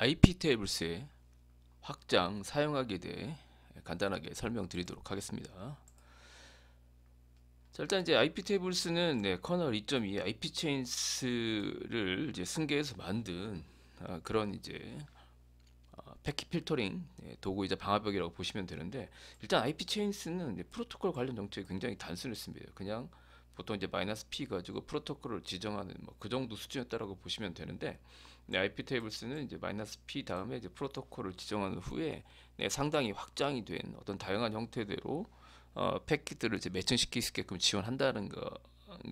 IP 테이블스의 확장 사용하기에 대해 간단하게 설명드리도록 하겠습니다. 자, 일단 이제 IP 테이블스는 커널 2.2 IP 체인스를 이제 승계해서 만든 그런 이제 패킷 필터링 도구이자 방화벽이라고 보시면 되는데, 일단 IP 체인스는 프로토콜 관련 정책이 굉장히 단순했습니다. 그냥 보통 이제 마이너스 P 가지고 프로토콜을 지정하는 뭐 그 정도 수준이었다라고 보시면 되는데, IP 테이블스는 이제 마이너스 P 다음에 이제 프로토콜을 지정한 후에 상당히 확장이 된 어떤 다양한 형태대로 패킷들을 이제 매칭시킬 수 있게끔 지원한다는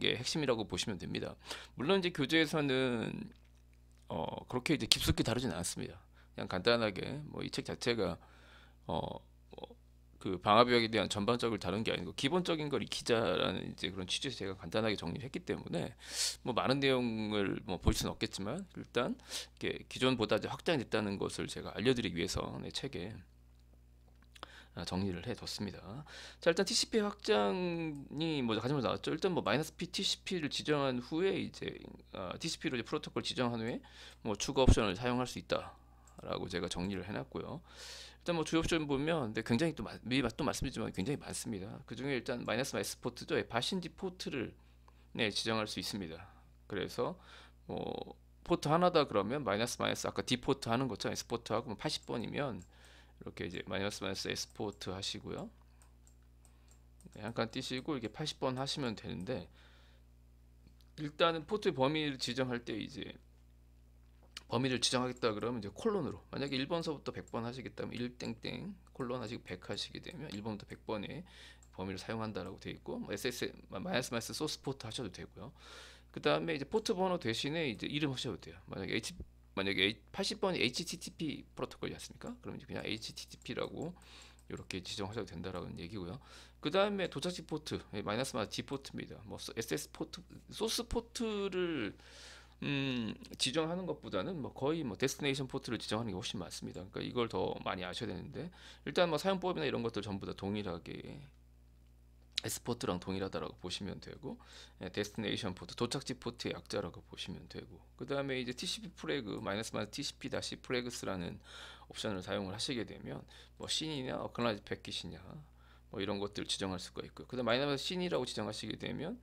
게 핵심이라고 보시면 됩니다. 물론 이제 교재에서는 그렇게 이제 깊숙이 다루진 않습니다. 그냥 간단하게 뭐 이 책 자체가 어, 그 방화벽에 대한 전반적을 다룬 게 아니고 기본적인 걸 익히자라는 이제 그런 취지에서 제가 간단하게 정리를 했기 때문에 뭐 많은 내용을 뭐 볼 수는 없겠지만, 일단 이렇게 기존보다 이제 확장됐다는 것을 제가 알려드리기 위해서 책에 정리를 해뒀습니다. 자, 일단 TCP 확장이 뭐 가장 먼저 나왔죠. 일단 뭐 마이너스 P TCP를 지정한 후에 이제 TCP로 이제 프로토콜 지정한 후에 뭐 추가 옵션을 사용할 수 있다라고 제가 정리를 해놨고요. 일단 뭐 주요 옵션 보면 굉장히 미리 또 말씀드리지만 굉장히 많습니다. 그 중에 일단 마이너스 마이스 포트죠. 바신지 포트를 지정할 수 있습니다. 그래서 뭐 포트 하나다 그러면 마이너스 마이너스 아까 D 포트 하는 것처럼 S 포트 하고 80번이면 이렇게 이제 마이너스 마이너스 S 포트 하시고요. 한 칸 띄시고 이게 80번 하시면 되는데, 일단은 포트 범위를 지정할 때 이제 범위를 지정하겠다 그러면 이제 콜론으로, 만약에 1번서부터 100번 하시겠다면 1땡땡 콜론 하시고 100 하시게 되면 1번부터 100번의 범위를 사용한다라고 되어 있고, 뭐 SS 마이너스 마이너스 소스 포트 하셔도 되고요. 그 다음에 이제 포트 번호 대신에 이제 이름 하셔도 돼요. 만약에 80번이 HTTP 프로토콜이었습니까? 그럼 이제 그냥 HTTP라고 이렇게 지정하셔도 된다라는 얘기고요. 그 다음에 도착지 포트 마이너스 마이너스 D 포트입니다. 뭐 SS 포트, 소스 포트를 지정하는 것보다는 뭐 거의 뭐 데스티네이션 포트를 지정하는 게 훨씬 많습니다. 그러니까 이걸 더 많이 아셔야 되는데, 일단 뭐 사용법이나 이런 것들 전부 다 동일하게 S포트랑 동일하다라고 보시면 되고, 데스티네이션 포트, 도착지 포트의 약자라고 보시면 되고, 그 다음에 이제 TCP 프레그 마이너스 마이너스 TCP 다시 프레그스라는 옵션을 사용을 하시게 되면 뭐 씬이냐 어클라이즈 패킷이냐 뭐 이런 것들을 지정할 수가 있고요. 그 다음 마이너스 씬이라고 지정하시게 되면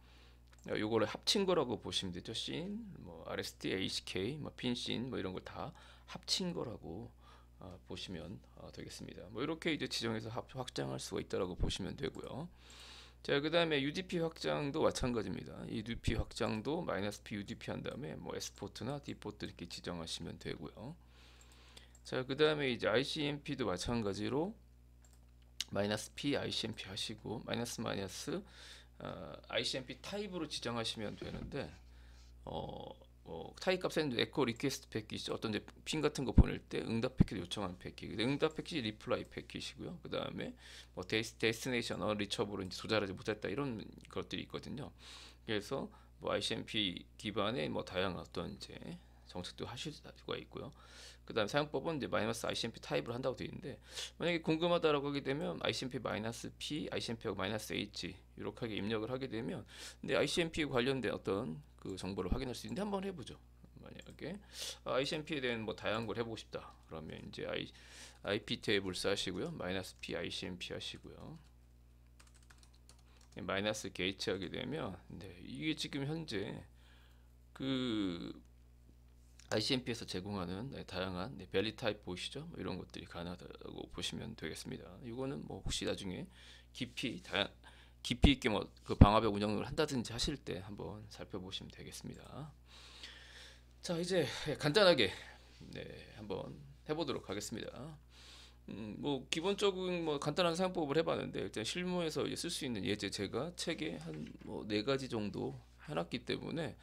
요거를 합친 거라고 보시면 되죠. 씬, 뭐 RST, HK, 뭐 핀씬 뭐 이런 걸 다 합친 거라고 보시면 되겠습니다. 뭐 이렇게 이제 지정해서 확장할 수가 있다라고 보시면 되고요. 자, 그 다음에 UDP 확장도 마찬가지입니다. 이 UDP 확장도 마이너스 P UDP 한 다음에 뭐 S포트나 D포트 이렇게 지정하시면 되고요. 자, 그 다음에 이제 ICMP도 마찬가지로 마이너스 P ICMP 하시고 마이너스 마이너스 ICMP 타입으로 지정하시면 되는데, 타입 값에는 에코 리퀘스트 패킷, 어떤 이제 핀 같은 거 보낼 때 응답 패킷 요청하는 패킷, 응답 패킷이 리플라이 패킷이고요. 그 다음에 뭐 데스티네이션 리처블을 조달하지 못했다 이런 것들이 있거든요. 그래서 뭐 ICMP 기반의 뭐 다양한 어떤 이제 정책도 하실 수가 있고요. 그 다음 사용법은 이제 마이너스 ICMP 타입을 한다고 되어 있는데, 만약에 궁금하다라고 하게 되면 ICMP 마이너스 P, ICMP하고 마이너스 H 이렇게 하게 입력을 하게 되면 근데 ICMP 관련된 어떤 그 정보를 확인할 수 있는데, 한번 해보죠. 만약에 ICMP에 대한 뭐 다양한 걸 해보고 싶다 그러면 이제 IP 테이블스 하시고요, 마이너스 P ICMP 하시고요, 마이너스 게이트 하게 되면 이게 지금 현재 그 ICMP에서 제공하는 다양한 밸리 타입 보이시죠? 뭐 이런 것들이 가능하다고 보시면 되겠습니다. 이거는 뭐 혹시 나중에 깊이 있게 뭐 그 방화벽 운영을 한다든지 하실 때 한번 살펴보시면 되겠습니다. 자, 이제 간단하게 한번 해보도록 하겠습니다. 뭐 기본적인 뭐 간단한 사용법을 해봤는데, 일단 실무에서 쓸 수 있는 예제 제가 책에 한 뭐 4가지 정도 해놨기 때문에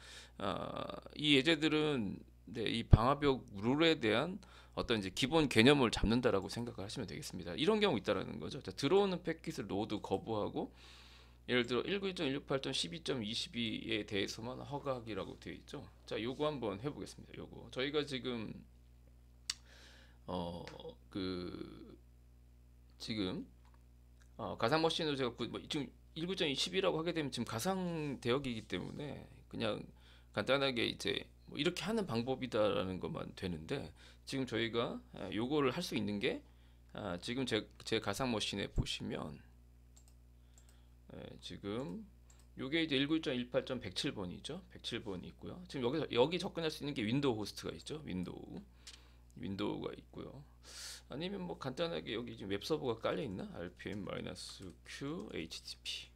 이 예제들은 이 방화벽 룰에 대한 어떤 이제 기본 개념을 잡는다라고 생각을 하시면 되겠습니다. 이런 경우 있다라는 거죠. 자, 들어오는 패킷을 로드 거부하고, 예를 들어 19.168.12.22에 대해서만 허가하기라고 되어 있죠. 자, 요거 한번 해보겠습니다. 요거 저희가 지금 그 지금 가상 머신으로 제가 지금 19.20이라고 하게 되면 지금 가상 대역이기 때문에 그냥 간단하게 이제 뭐 이렇게 하는 방법이다라는 것만 되는데 지금 저희가 요거를 할 수 있는 게 지금 제 가상 머신에 보시면 지금 요게 이제 191.107번이죠. 107번이 있고요. 지금 여기 접근할 수 있는 게 윈도우 호스트가 있죠. 윈도우가 있고요. 아니면 뭐 간단하게 여기 지금 웹 서버가 깔려 있나? rpm-q http.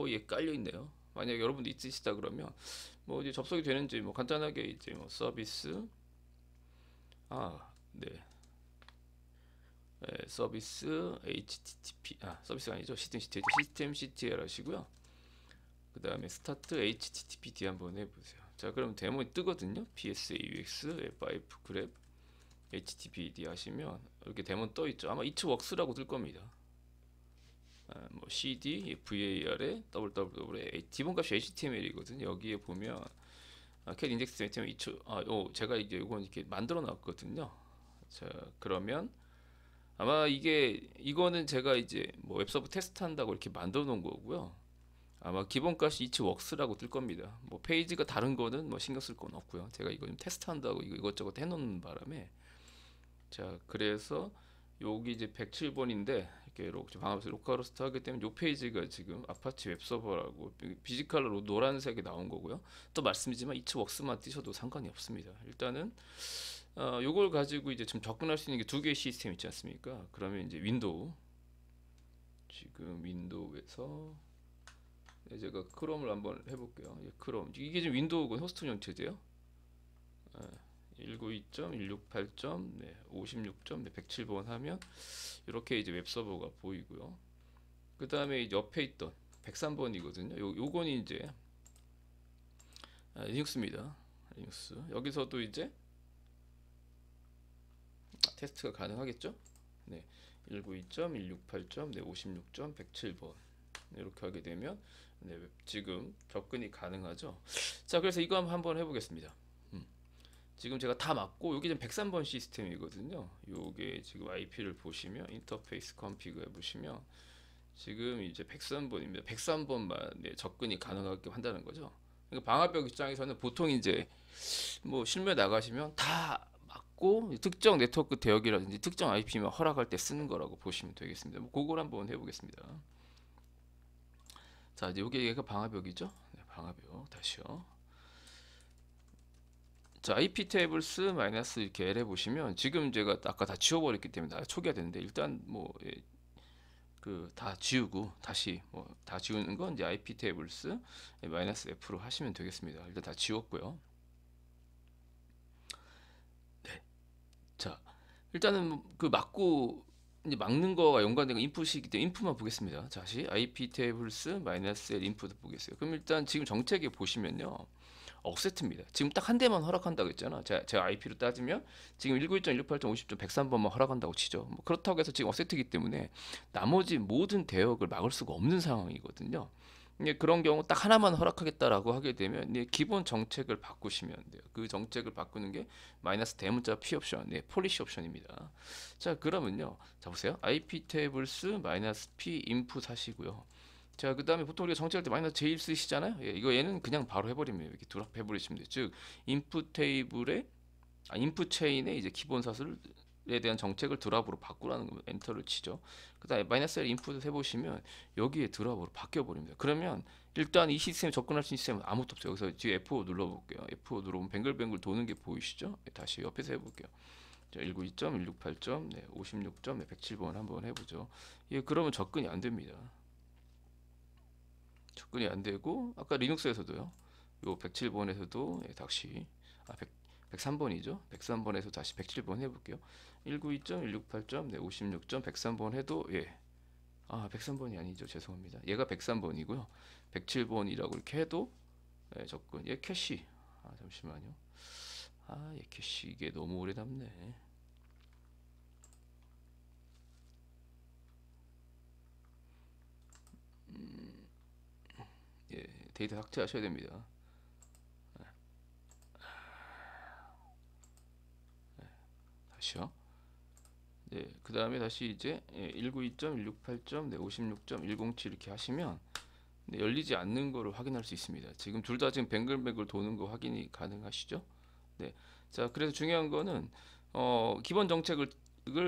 얘 깔려 있네요. 만약 여러분도 있으시다 그러면 뭐 이제 접속이 되는지 뭐 간단하게 이제 뭐 서비스 네. 서비스 http 서비스가 아니죠. 시스템 ctl 하시고요. 그 다음에 스타트 httpd 한번 해보세요. 자, 그럼 데모 뜨거든요. psaux f5 grep httpd 하시면 이렇게 데모 떠 있죠. 아마 itworks라고 뜰 겁니다. 뭐 cd var에 www 기본값이 html이거든요. 여기에 보면 cat index html 제가 이제 이건 이렇게 만들어 놨거든요. 자, 그러면 아마 이거는 제가 이제 뭐 웹서버 테스트 한다고 이렇게 만들어 놓은 거고요. 아마 기본값이 itworks라고 뜰 겁니다. 뭐 페이지가 다른 거는 뭐 신경 쓸 건 없고요. 제가 이거 좀 테스트 한다고 이것저것 해놓는 바람에 자, 그래서 여기 이제 107번인데 이렇게 방합에서 로컬호스트 하기 때문에 이 페이지가 지금 아파치 웹서버라고 피지컬로 노란색이 나온 거고요. 또 말씀이지만 itworks만 뜨셔도 상관이 없습니다. 일단은 요걸 가지고 이제 좀 접근할 수 있는 게 두 개의 시스템 있지 않습니까? 그러면 이제 지금 윈도우에서 제가 크롬을 한번 해볼게요. 크롬 이게 지금 윈도우고 호스트 형체제요. 192.168.56.107번 하면 이렇게 이제 웹서버가 보이고요. 그 다음에 옆에 있던 103번이거든요. 요건 이제 리눅스입니다. 리눅스. 여기서도 이제 테스트가 가능하겠죠? 네. 192.168.56.107번 이렇게 하게 되면 지금 접근이 가능하죠. 자, 그래서 이거 한번 해보겠습니다. 지금 제가 다 맞고 여기 지금 103번 시스템이거든요. 요게 지금 IP를 보시면 인터페이스 컨피그 해보시면 지금 이제 103번입니다. 103번만 접근이 가능하게 한다는 거죠. 그러니까 방화벽 입장에서는 보통 이제 뭐 실무에 나가시면 다 맞고 특정 네트워크 대역이라든지 특정 IP만 허락할 때 쓰는 거라고 보시면 되겠습니다. 뭐 그걸 한번 해보겠습니다. 자, 이제 여기 얘가 방화벽이죠. 네, 방화벽 다시요. 자, IP 테이블스 마이너스 이렇게 L 해보시면 지금 제가 아까 다 지워버렸기 때문에 다 초기화 되는데 일단 뭐 다 지우고 다시 뭐 다 지우는 건 이제 IP 테이블스 마이너스 F로 하시면 되겠습니다. 일단 다 지웠고요. 네. 자, 일단은 막고 이제 막는 거와 연관된 거 인풋이기 때문에 인풋만 보겠습니다. 다시 IP 테이블스 마이너스 L 인풋 보겠어요. 그럼 일단 지금 정책에 보시면요. 억세트입니다. 지금 딱 한 대만 허락한다고 했잖아. 제가 IP로 따지면 지금 192.168.50.103번만 허락한다고 치죠. 뭐 그렇다고 해서 지금 억세트이기 때문에 나머지 모든 대역을 막을 수가 없는 상황이거든요. 그런 경우 딱 하나만 허락하겠다라고 하게 되면 기본 정책을 바꾸시면 돼요. 그 정책을 바꾸는 게 마이너스 대문자 P 옵션, 폴리시 옵션입니다. 자, 그러면요. 자, 보세요. IP 테이블스 마이너스 P 인풋 하시고요. 자, 그 다음에 보통 우리가 정책할 때 마이너스 J 쓰시잖아요. 얘는 그냥 바로 해버리면 이렇게 드랍 해버리시면 돼요. 즉 인풋 테이블에 인풋 체인에 이제 기본 사슬에 대한 정책을 드랍으로 바꾸라는 겁니다. 엔터를 치죠. 그 다음에 마이너스 L 인풋을 해보시면 여기에 드랍으로 바뀌어버립니다. 그러면 일단 이 시스템에 접근할 수 있는 시스템은 아무것도 없어요. 여기서 뒤에 F5 눌러볼게요. F5 누르면 뱅글뱅글 도는 게 보이시죠? 다시 옆에서 해볼게요. 192.168. 56. 107번 한번 해보죠. 그러면 접근이 안 됩니다. 접근이 안 되고 아까 리눅스에서도요. 요 107번에서도 다시 103번이죠. 103번에서 다시 107번 해볼게요. 192.168. 56. 103번 해도 103번이 아니죠. 죄송합니다. 얘가 103번이고요. 107번이라고 이렇게 해도 접근. 얘 캐시. 잠시만요. 얘 캐시 이게 너무 오래 남네. 데이터 삭제하셔야 됩니다. 다시요. 네, 그 다음에 다시 이제 192.168. 56.107 이렇게 하시면 열리지 않는 거를 확인할 수 있습니다. 지금 둘 다 지금 뱅글뱅글 도는 거 확인이 가능하시죠? 네. 자, 그래서 중요한 거는 기본 정책을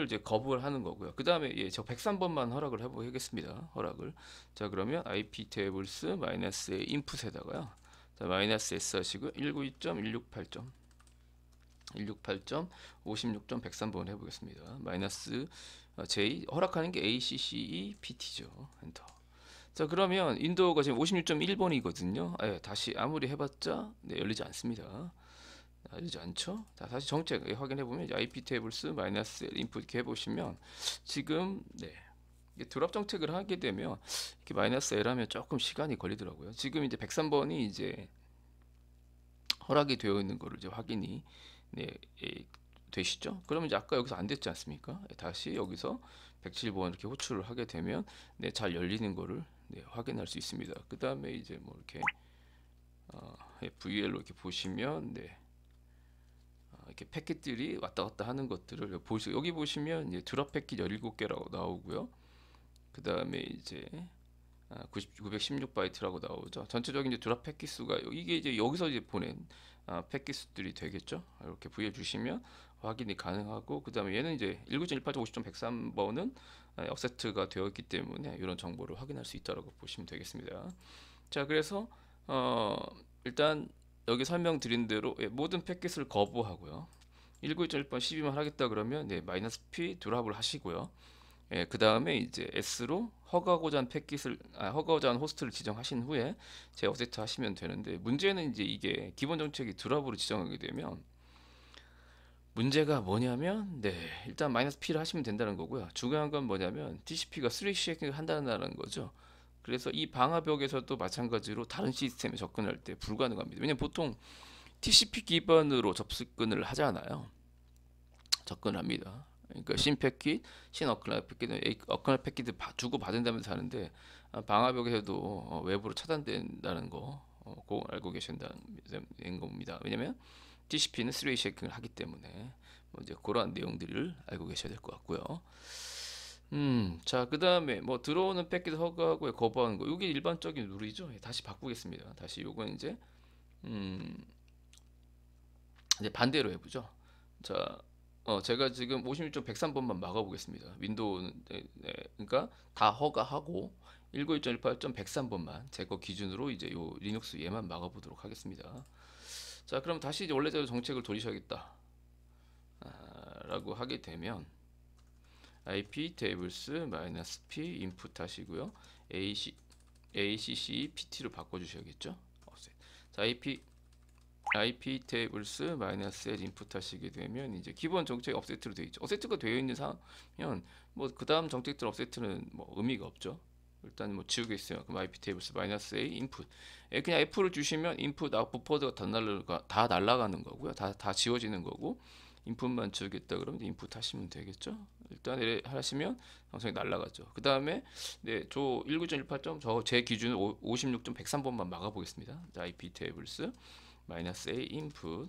이제 거부를 하는 거고요. 그 다음에 저 103번만 허락을 해보겠습니다. 허락을. 자, 그러면 IP 테이블스 마이너스 A 인풋에다가요. 자, 마이너스 S 하시고 192.168점 56.103번 해보겠습니다. 마이너스 J 허락하는 게 ACCE PT죠. 엔터. 자, 그러면 윈도우가 지금 56.1번이거든요. 다시 아무리 해봤자 열리지 않습니다. 열리지 않죠? 자, 다시 정책 확인해 보면 IP 테이블스 마이너스 인풋 이렇게 해보시면 지금 이게 드랍 정책을 하게 되면 이렇게 마이너스 L 하면 조금 시간이 걸리더라고요. 지금 이제 103번이 이제 허락이 되어 있는 거를 이제 확인이 되시죠? 그러면 이제 아까 여기서 안 됐지 않습니까? 다시 여기서 107번 이렇게 호출을 하게 되면 잘 열리는 거를 확인할 수 있습니다. 그 다음에 이제 뭐 이렇게 VL로 이렇게 보시면 이렇게 패킷들이 왔다 갔다 하는 것들을 보시고 여기 보시면 이제 드랍 패킷 17개라고 나오고요. 그 다음에 이제 916바이트라고 나오죠. 전체적인 이제 드랍 패킷 수가 이게 이제 여기서 이제 보낸 패킷 수들이 되겠죠. 이렇게 부여 주시면 확인이 가능하고 그 다음에 얘는 이제 19.1.8.50.103번은 offset가 되어 있기 때문에 이런 정보를 확인할 수 있다고 보시면 되겠습니다. 자, 그래서 일단 여기 설명드린 대로 모든 패킷을 거부하고요. 19.1번 12만 하겠다 그러면 마이너스 P 드랍을 하시고요. 그 다음에 이제 S로 허가하고자 한 패킷을 허가하고자 한 호스트를 지정하신 후에 제 offset 하시면 되는데 문제는 이제 이게 기본 정책이 드랍으로 지정하게 되면 문제가 뭐냐면 일단 마이너스 P를 하시면 된다는 거고요. 중요한 건 뭐냐면 TCP가 3쉐이킹을 한다는 거죠. 그래서 이 방화벽에서도 마찬가지로 다른 시스템에 접근할 때 불가능합니다. 왜냐면 보통 TCP 기반으로 접근을 하잖아요. 접근합니다. 그러니까 신 패킷, 신 어클라이트 패킷은 어클라이트 패킷을 주고 받은다면서 하는데 방화벽에서도 외부로 차단된다는 거 꼭 알고 계신다는 겁니다. 왜냐면 TCP는 3웨이 쉐이킹을 하기 때문에 이제 그러한 내용들을 알고 계셔야 될 것 같고요. 자, 그 다음에 뭐 들어오는 패킷 허가하고 거부하는 거 이게 일반적인 룰이죠. 다시 바꾸겠습니다. 다시 요건 이제 이제 반대로 해보죠. 자, 제가 지금 56.103번만 막아보겠습니다. 윈도우는 그러니까 다 허가하고 191.18.103번만 제 거 기준으로 이제 요 리눅스 얘만 막아보도록 하겠습니다. 자, 그럼 다시 이제 원래대로 정책을 돌리셔야겠다 라고 하게 되면 IP 테이블스 마이너스 P 인풋 하시고요. ACC PT로 바꿔주셔야겠죠. 자, IP 테이블스 마이너스 L 인풋 하시게 되면 이제 기본 정책 offset로 되어 있죠. offset가 되어 있는 상황이면 뭐 그 다음 정책들 offset는 뭐 의미가 없죠. 일단 뭐 지우겠어요. 그럼 IP 테이블스 마이너스 A 인풋. 그냥 F를 주시면 인풋 아웃풋 포드가 다 날아가는 거고요. 다 지워지는 거고 인풋만 지우겠다 그러면 인풋 하시면 되겠죠. 일단 하시면 방송이 날아가죠. 그 다음에 저 19.18점 제 기준은 56.103번만 막아보겠습니다. 자, IP 테이블스 마이너스 A 인풋.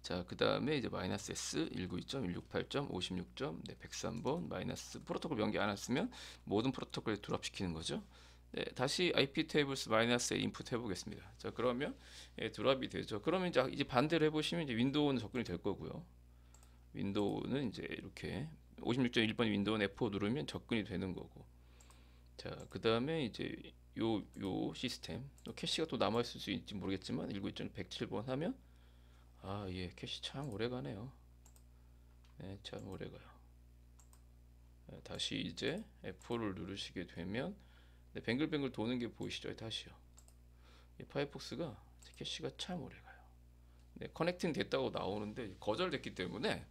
자, 그 다음에 이제 마이너스 S 192.168.56.103번 마이너스 프로토콜 연기 안 했으면 모든 프로토콜에 드랍시키는 거죠. 다시 IP 테이블스 마이너스 A 인풋 해보겠습니다. 자, 그러면 드랍이 되죠. 그러면 이제 반대로 해보시면 이제 윈도우는 접근이 될 거고요. 윈도우는 이제 이렇게 56.1번 윈도우는 F4 누르면 접근이 되는 거고. 자, 그 다음에 이제 요 시스템 캐시가 또 남아있을 수 있을지 모르겠지만 192.107번 하면 캐시 참 오래가네요. 참 오래가요. 다시 이제 F4를 누르시게 되면 뱅글뱅글 도는 게 보이시죠? 다시요. 이 파이어폭스가 캐시가 참 오래가요. 커넥팅 됐다고 나오는데 거절됐기 때문에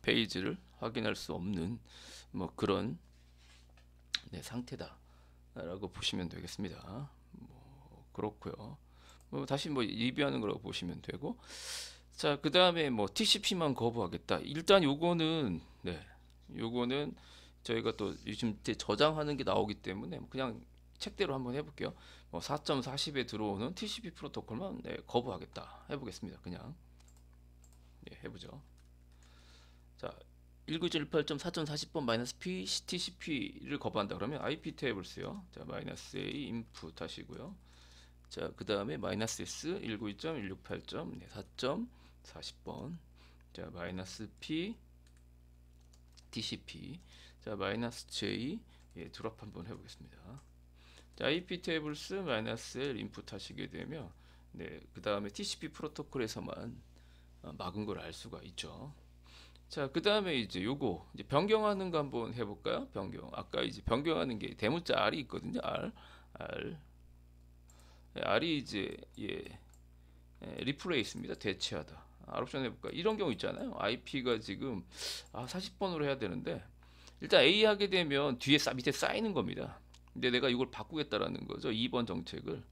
페이지를 확인할 수 없는 뭐 그런 상태다라고 보시면 되겠습니다. 뭐 그렇고요. 다시 리뷰하는 거라고 보시면 되고. 자, 그 다음에 TCP만 거부하겠다. 일단 요거는 저희가 또 요즘 저장하는 게 나오기 때문에 그냥 책대로 한번 해볼게요. 4.40에 들어오는 TCP 프로토콜만 거부하겠다 해보겠습니다. 그냥 해보죠. 자, 19.18.4.40번 마이너스 P TCP를 거부한다 그러면 IP 테이블스요. 자, 마이너스 A 인풋 하시고요. 자, 그 다음에 마이너스 S 192.168점, 네, 4.40번. 자, 마이너스 P TCP. 자, 마이너스 J, 예, 드랍 한번 해보겠습니다. 자, IP 테이블스 마이너스 L 인풋 하시게 되면, 네, 그 다음에 TCP 프로토콜에서만 막은 걸 알 수가 있죠. 자, 그 다음에 이제 요거 이제 변경하는 거 한번 해볼까요? 변경. 아까 이제 변경하는 게 대문자 R이 있거든요. R. R이 이제 리플레이스입니다. 대체하다. R 옵션 해볼까? 이런 경우 있잖아요. IP가 지금 40번으로 해야 되는데 일단 A 하게 되면 뒤에 밑에 쌓이는 겁니다. 근데 내가 이걸 바꾸겠다라는 거죠. 2번 정책을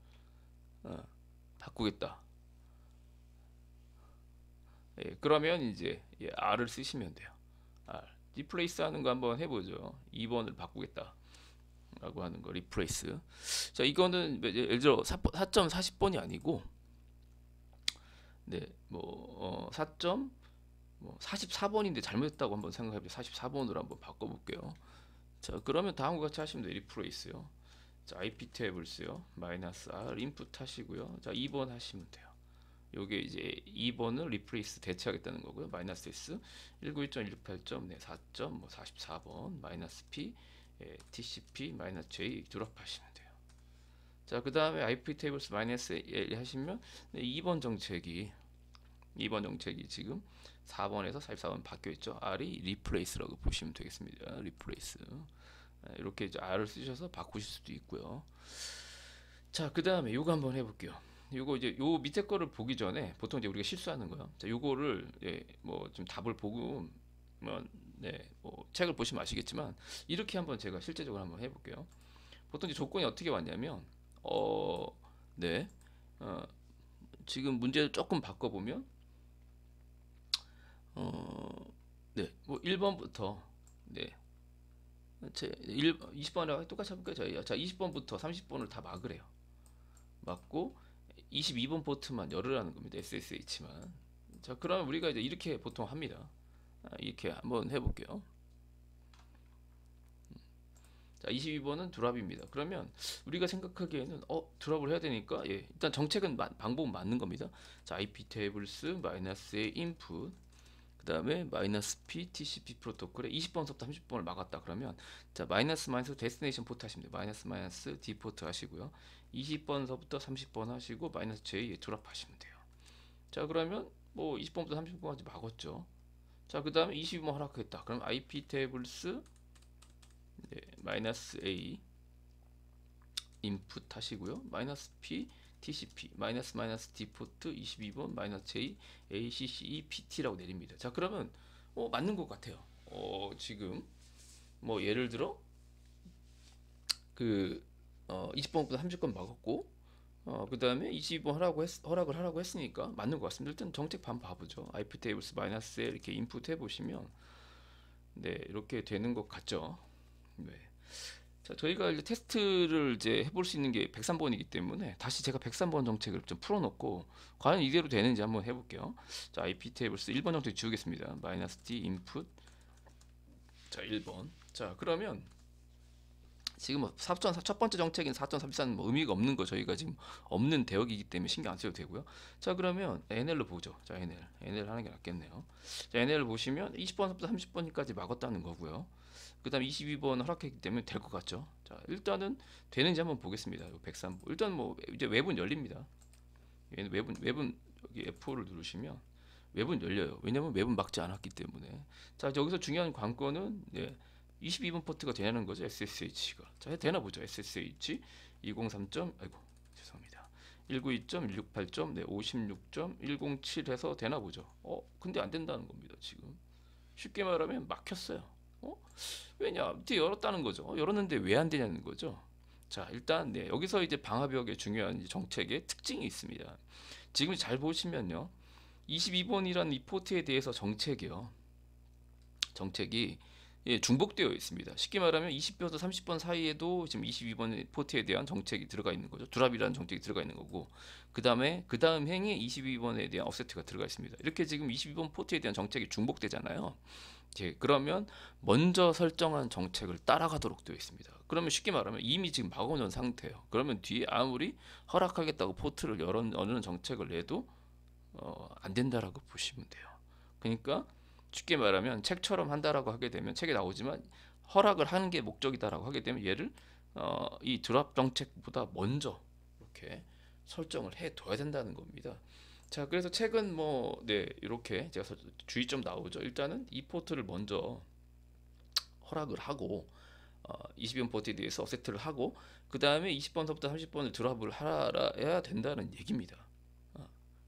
바꾸겠다. 예, 그러면 이제 R을 쓰시면 돼요. R. 리플레이스 하는 거 한번 해보죠. 2번을 바꾸겠다. 라고 하는 거 리플레이스. 자, 이거는 예를 들어 4.40번이 아니고 네, 뭐 4.44번인데 잘못했다고 한번 생각해보세요. 44번으로 한번 바꿔볼게요. 자, 그러면 다음과 같이 하시면 돼요. 리플레이스요. 자, IP 테이블스요. 마이너스 R 인풋 하시고요. 자, 2번 하시면 돼요. 요게 이제 2번을 리플레이스 대체하겠다는 거고요. 마이너스 S 192.168점 네, 4.44번 마이너스 P TCP 마이너스 J 드롭하시면 돼요. 자, 그 다음에 IP 테이블스 마이너스 L 하시면 네, 2번 정책이 지금 4번에서 44번 바뀌어 있죠. R이 리플레이스라고 보시면 되겠습니다. 리플레이스. 이렇게 이제 R을 쓰셔서 바꾸실 수도 있고요. 자, 그 다음에 요거 한번 해볼게요. 요거 이제 요 밑에 거를 보기 전에 보통 이제 우리가 실수하는 거예요. 자, 요거를 뭐 좀 답을 보고 뭐 책을 보시면 아시겠지만 이렇게 한번 제가 실제적으로 한번 해볼게요. 보통 이제 조건이 어떻게 왔냐면 네, 지금 문제를 조금 바꿔보면 네, 뭐 1번부터 네, 20번하고 똑같이 해볼까요? 저희 자, 20번부터 30번을 다 막으래요. 막고 22번 포트만 열으라는 겁니다. SSH만. 자, 그러면 우리가 이제 이렇게 보통 합니다. 이렇게 한번 해볼게요. 자, 22번은 드랍입니다. 그러면 우리가 생각하기에는 드랍을 해야 되니까 일단 정책은 방법은 맞는 겁니다. 자, IP 테이블스 마이너스 A 인풋 그 다음에 마이너스 P TCP 프로토콜에 20번부터 30번을 막았다 그러면 자, 마이너스 데스티네이션 포트 하시면 돼요. 마이너스 D 포트 하시고요. 20번서부터 30번 하시고 마이너스 J에 드랍 하시면 돼요. 자, 그러면 뭐 20번부터 30번까지 막았죠. 자, 그 다음에 22번 허락했다. 그럼 IP 테이블스 마이너스 A 인풋 하시고요. 마이너스 P TCP 마이너스 D 포트 22번 마이너스 J ACCE PT라고 내립니다. 자, 그러면 맞는 것 같아요. 지금 뭐 예를 들어 그 20번부터 30번 막았고 그 다음에 22번 허락을 하라고 했으니까 맞는 것 같습니다. 일단 정책 한번 봐보죠. IP 테이블스 마이너스 이렇게 인풋 해보시면 네, 이렇게 되는 것 같죠. 네. 자, 저희가 이제 테스트를 이제 해볼 수 있는 게 103번이기 때문에 다시 제가 103번 정책을 좀 풀어놓고 과연 이대로 되는지 한번 해볼게요. 자, IP 테이블스 1번 정책 지우겠습니다. 마이너스 D 인풋. 자, 1번. 자, 그러면 지금 뭐 첫 번째 정책인 4.34는 뭐 의미가 없는 거 저희가 지금 없는 대역이기 때문에 신경 안 써도 되고요. 자, 그러면 NL로 보죠. 자, NL 하는 게 낫겠네요. 자, NL을 보시면 20번부터 30번까지 막았다는 거고요. 그 다음 22번 허락했기 때문에 될 것 같죠. 자, 일단은 되는지 한번 보겠습니다. 103번. 일단 뭐 이제 웹은 열립니다. 웹은 여기 F4를 누르시면 웹은 열려요. 왜냐면 웹은 막지 않았기 때문에. 자, 여기서 중요한 관건은 22번 포트가 되냐는 거죠. SSH가. 자, 되나 보죠. SSH 203. 아이고, 죄송합니다. 192.168. 네, 56.107 해서 되나 보죠. 근데 안 된다는 겁니다. 지금. 쉽게 말하면 막혔어요. 왜냐? 밑에 열었다는 거죠. 열었는데 왜 안 되냐는 거죠. 자, 일단 여기서 이제 방화벽의 중요한 정책의 특징이 있습니다. 지금 잘 보시면요. 22번이라는 이 포트에 대해서 정책이 중복되어 있습니다. 쉽게 말하면 20번에서 30번 사이에도 지금 22번 포트에 대한 정책이 들어가 있는 거죠. 드랍이라는 정책이 들어가 있는 거고, 그 다음 행에 22번에 대한 offset가 들어가 있습니다. 이렇게 지금 22번 포트에 대한 정책이 중복되잖아요. 그러면 먼저 설정한 정책을 따라가도록 되어 있습니다. 그러면 쉽게 말하면 이미 지금 막아놓은 상태예요. 그러면 뒤에 아무리 허락하겠다고 포트를 열어놓는 정책을 내도 안 된다라고 보시면 돼요. 그러니까 쉽게 말하면 책처럼 한다라고 하게 되면 책에 나오지만 허락을 하는 게 목적이다라고 하게 되면 얘를 이 드랍 정책보다 먼저 이렇게 설정을 해둬야 된다는 겁니다. 자, 그래서 책은 뭐 이렇게 제가 주의점 나오죠. 일단은 이 포트를 먼저 허락을 하고 20번 포트에 대해서 어세트를 하고 그 다음에 20번서부터 30번을 드랍을 해야 된다는 얘기입니다.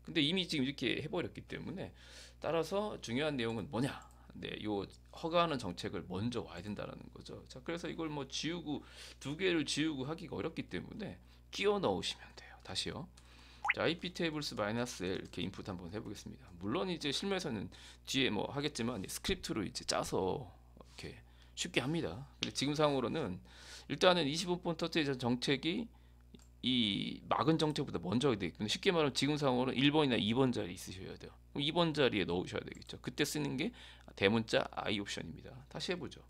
근데 이미 지금 이렇게 해버렸기 때문에 따라서 중요한 내용은 뭐냐? 요 허가하는 정책을 먼저 와야 된다는 거죠. 자, 그래서 이걸 뭐 지우고 두 개를 지우고 하기가 어렵기 때문에 끼워 넣으시면 돼요. 다시요. 자, IP 테이블스 마이너스 L 이렇게 인풋 한번 해보겠습니다. 물론 이제 실무에서는 뒤에 뭐 하겠지만 스크립트로 이제 짜서 이렇게 쉽게 합니다. 근데 지금 상으로는 일단은 25번 터치의 정책이 이 막은 정책보다 먼저 하게 되기 때문에 쉽게 말하면 지금 상황으로는 1번이나 2번 자리 있으셔야 돼요. 그럼 2번 자리에 넣으셔야 되겠죠. 그때 쓰는 게 대문자 I 옵션입니다. 다시 해보죠.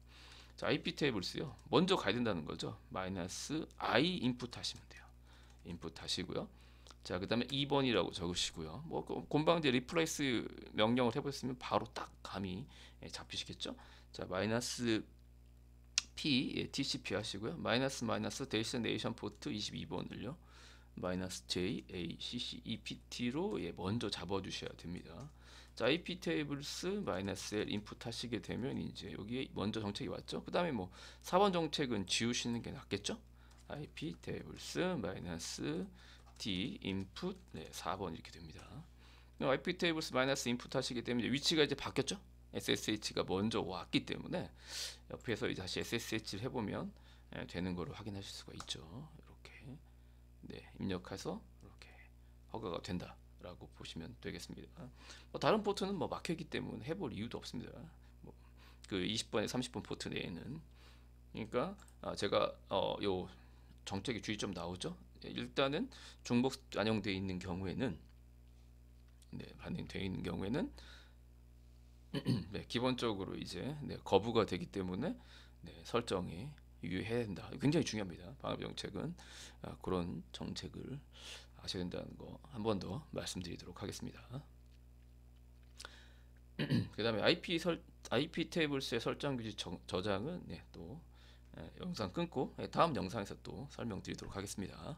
자, IP 테이블스요. 먼저 가야 된다는 거죠. 마이너스 I 인풋 하시면 돼요. 인풋 하시고요. 자, 그 다음에 2번이라고 적으시고요. 뭐 곰방제 리플레이스 명령을 해보셨으면 바로 딱 감이 잡히시겠죠. 자, 마이너스 P TCP 하시고요. 마이너스 데스티네이션 포트 22번을요. 마이너스 J A C C E P T로 먼저 잡아주셔야 됩니다. 자, IP 테이블스 마이너스 L 인풋 하시게 되면 이제 여기에 먼저 정책이 왔죠. 그 다음에 뭐 4번 정책은 지우시는 게 낫겠죠. IP 테이블스 마이너스 D 인풋 4번 이렇게 됩니다. IP 테이블스 마이너스 인풋 하시게 되면 위치가 이제 바뀌었죠. SSH가 먼저 왔기 때문에 옆에서 이제 다시 SSH를 해보면 되는 거를 확인하실 수가 있죠. 이렇게 입력해서 이렇게 허가가 된다라고 보시면 되겠습니다. 뭐 다른 포트는 뭐 막혀있기 때문에 해볼 이유도 없습니다. 뭐 그 20번에 30번 포트 내에는 그러니까 제가 요 정책의 주의점 나오죠. 일단은 중복 반영되어 있는 경우에는 반영되어 있는 경우에는 기본적으로 이제 거부가 되기 때문에 설정이 유효해야 된다. 굉장히 중요합니다. 방업 정책은 그런 정책을 아셔야 된다는 거 한 번 더 말씀드리도록 하겠습니다. 그 다음에 IP 테이블스의 설정 규칙 저장은 또 영상 끊고 다음 영상에서 또 설명드리도록 하겠습니다.